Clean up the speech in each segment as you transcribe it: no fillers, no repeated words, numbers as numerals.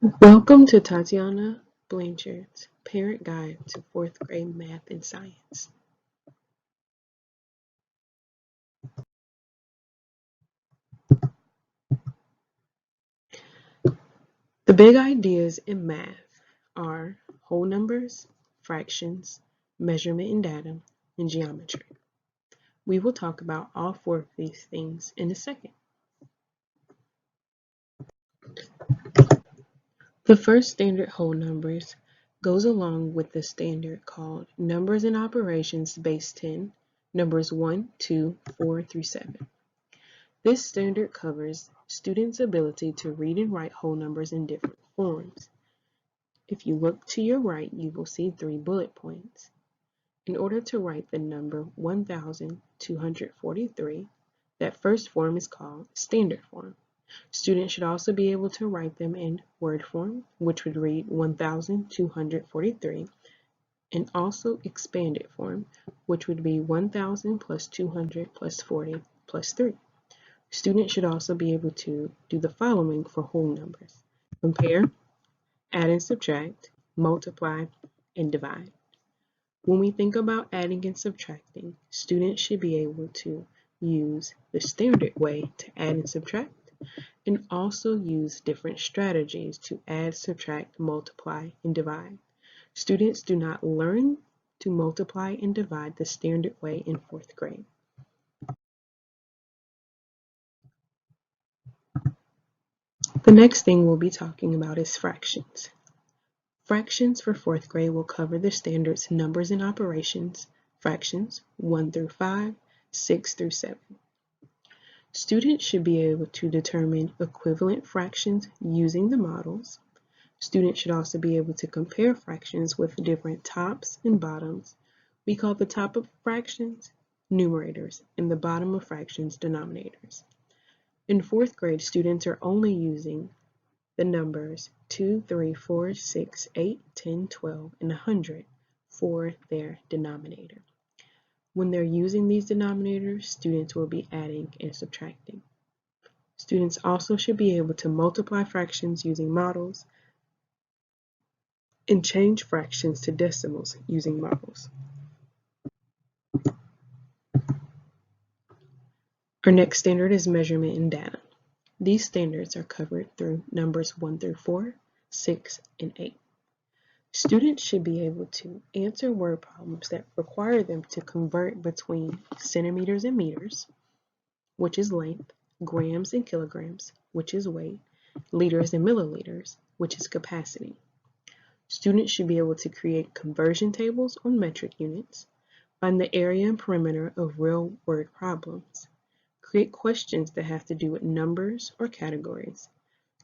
Welcome to Tatiana Blanchard's Parent Guide to 4th Grade Math and Science. The big ideas in math are whole numbers, fractions, measurement and data, and geometry. We will talk about all four of these things in a second. The first standard whole numbers goes along with the standard called Numbers and Operations Base 10, numbers 1, 2, 4 through 7. This standard covers students' ability to read and write whole numbers in different forms. If you look to your right, you will see 3 bullet points. In order to write the number 1,243, that first form is called standard form. Students should also be able to write them in word form, which would read 1,243, and also expanded form, which would be 1,000 plus 200 plus 40 plus 3. Students should also be able to do the following for whole numbers: compare, add and subtract, multiply, and divide. When we think about adding and subtracting, students should be able to use the standard way to add and subtract, and also use different strategies to add, subtract, multiply, and divide. Students do not learn to multiply and divide the standard way in 4th grade. The next thing we'll be talking about is fractions. Fractions for 4th grade will cover the standards numbers and operations, fractions 1 through 5, 6 through 7. Students should be able to determine equivalent fractions using the models. Students should also be able to compare fractions with different tops and bottoms. We call the top of fractions numerators and the bottom of fractions denominators. In 4th grade, students are only using the numbers 2, 3, 4, 6, 8, 10, 12, and 100 for their denominator. When they're using these denominators, students will be adding and subtracting. Students also should be able to multiply fractions using models and change fractions to decimals using models. Our next standard is measurement and data. These standards are covered through numbers 1 through 4, 6, and 8. Students should be able to answer word problems that require them to convert between centimeters and meters, which is length, grams and kilograms, which is weight, liters and milliliters, which is capacity. Students should be able to create conversion tables on metric units, find the area and perimeter of real word problems, create questions that have to do with numbers or categories,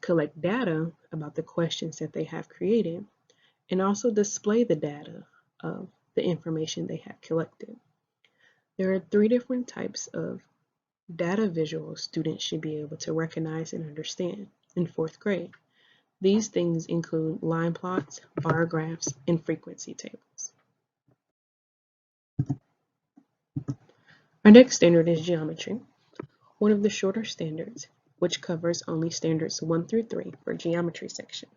collect data about the questions that they have created, and also display the data of the information they have collected. There are 3 different types of data visuals students should be able to recognize and understand in 4th grade. These things include line plots, bar graphs, and frequency tables. Our next standard is geometry, one of the shorter standards, which covers only standards 1 through 3 for geometry section.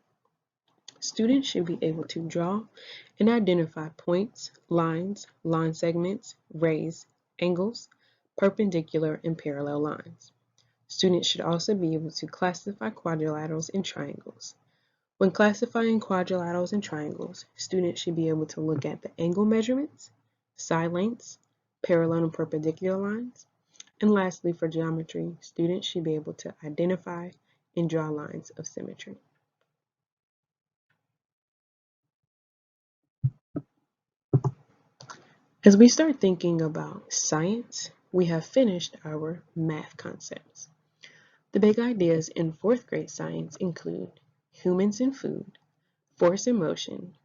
Students should be able to draw and identify points, lines, line segments, rays, angles, perpendicular and parallel lines. Students should also be able to classify quadrilaterals and triangles. When classifying quadrilaterals and triangles, students should be able to look at the angle measurements, side lengths, parallel and perpendicular lines, and lastly, for geometry, students should be able to identify and draw lines of symmetry. As we start thinking about science, we have finished our math concepts. The big ideas in 4th grade science include humans and food, force and motion,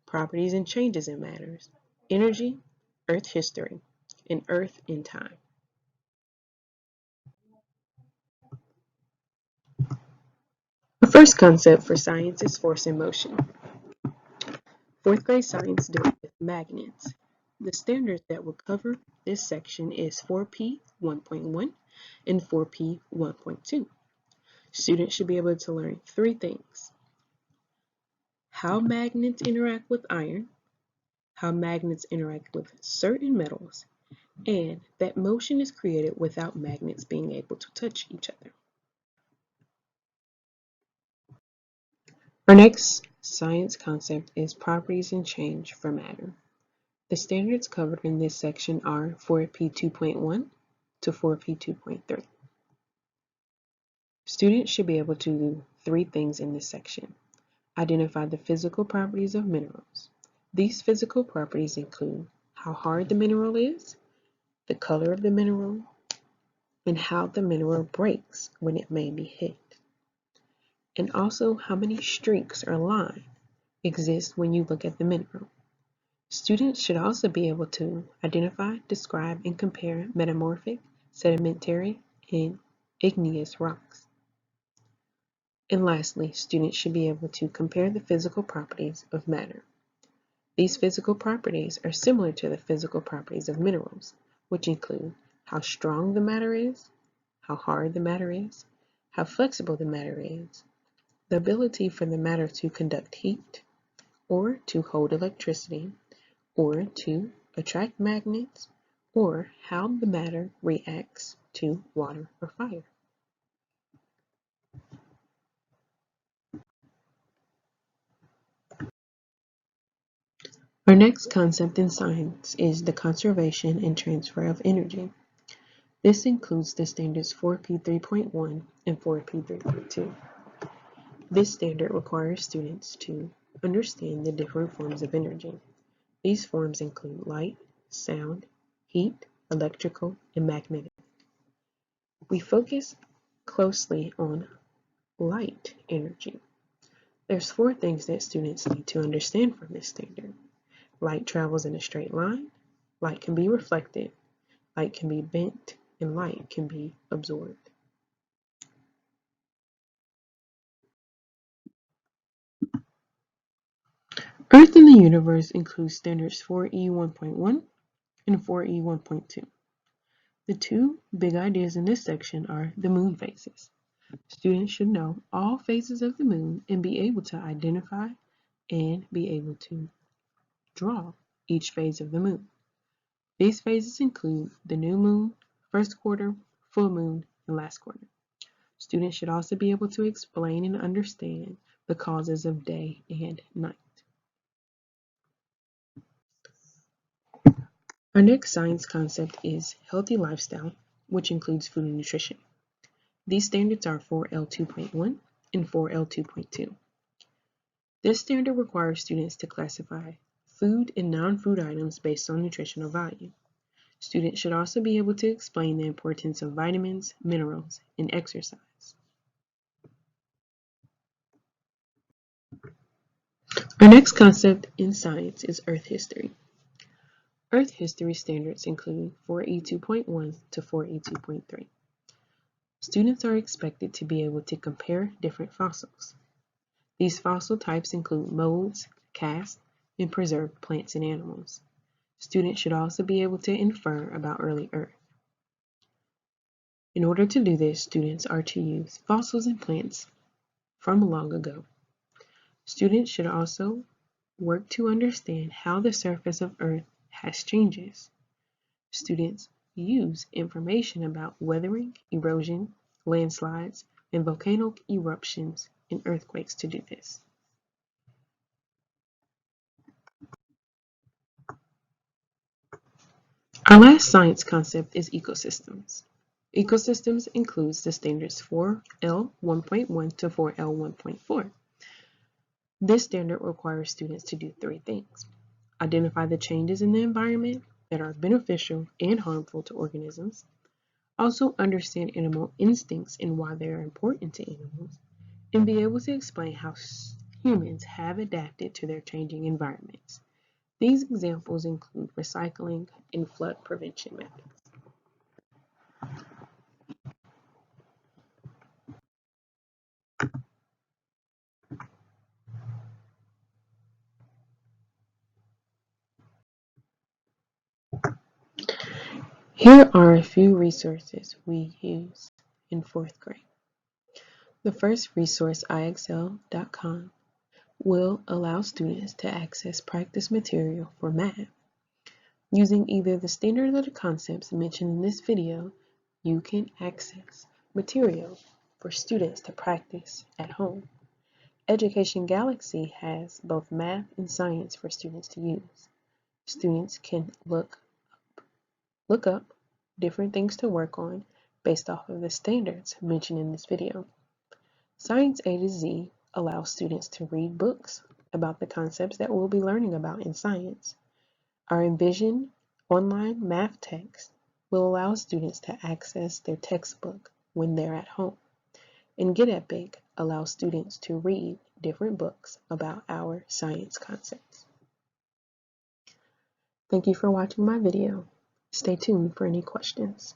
properties and changes in matters, energy, Earth history, and Earth in time. The first concept for science is force and motion. 4th grade science deals with magnets. The standard that will cover this section is 4P 1.1 and 4P 1.2. Students should be able to learn 3 things: how magnets interact with iron, how magnets interact with certain metals, and that motion is created without magnets being able to touch each other. Our next science concept is properties and change for matter. The standards covered in this section are 4P2.1 to 4P2.3. Students should be able to do 3 things in this section. Identify the physical properties of minerals. These physical properties include how hard the mineral is, the color of the mineral, and how the mineral breaks when it may be hit. And also how many streaks or lines exist when you look at the mineral. Students should also be able to identify, describe, and compare metamorphic, sedimentary, and igneous rocks. And lastly, students should be able to compare the physical properties of matter. These physical properties are similar to the physical properties of minerals, which include how strong the matter is, how hard the matter is, how flexible the matter is, the ability for the matter to conduct heat, or to hold electricity, or to attract magnets, or how the matter reacts to water or fire. Our next concept in science is the conservation and transfer of energy. This includes the standards 4P3.1 and 4P3.2. This standard requires students to understand the different forms of energy. These forms include light, sound, heat, electrical, and magnetic. We focus closely on light energy. There's 4 things that students need to understand from this standard. Light travels in a straight line, light can be reflected, light can be bent, and light can be absorbed. Earth in the universe includes standards 4E1.1 and 4E1.2. The 2 big ideas in this section are the moon phases. Students should know all phases of the moon and be able to identify and be able to draw each phase of the moon. These phases include the new moon, first quarter, full moon, and last quarter. Students should also be able to explain and understand the causes of day and night. Our next science concept is healthy lifestyle, which includes food and nutrition. These standards are 4L2.1 and 4L2.2. This standard requires students to classify food and non-food items based on nutritional value. Students should also be able to explain the importance of vitamins, minerals, and exercise. Our next concept in science is Earth history. Earth history standards include 4E2.1 to 4E2.3. Students are expected to be able to compare different fossils. These fossil types include molds, casts, and preserved plants and animals. Students should also be able to infer about early Earth. In order to do this, students are to use fossils and plants from long ago. Students should also work to understand how the surface of Earth has changes. Students use information about weathering, erosion, landslides, and volcanic eruptions and earthquakes to do this. Our last science concept is ecosystems. Ecosystems includes the standards 4L1.1 to 4L1.4. This standard requires students to do 3 things. Identify the changes in the environment that are beneficial and harmful to organisms. Also understand animal instincts and why they are important to animals. And be able to explain how humans have adapted to their changing environments. These examples include recycling and flood prevention methods. Here are a few resources we use in 4th grade. The first resource, IXL.com, will allow students to access practice material for math. Using either the standard or the concepts mentioned in this video, you can access material for students to practice at home. Education Galaxy has both math and science for students to use. Students can look up different things to work on based off of the standards mentioned in this video. Science A to Z allows students to read books about the concepts that we'll be learning about in science. Our Envision online math text will allow students to access their textbook when they're at home. And Get Epic allows students to read different books about our science concepts. Thank you for watching my video. Stay tuned for any questions.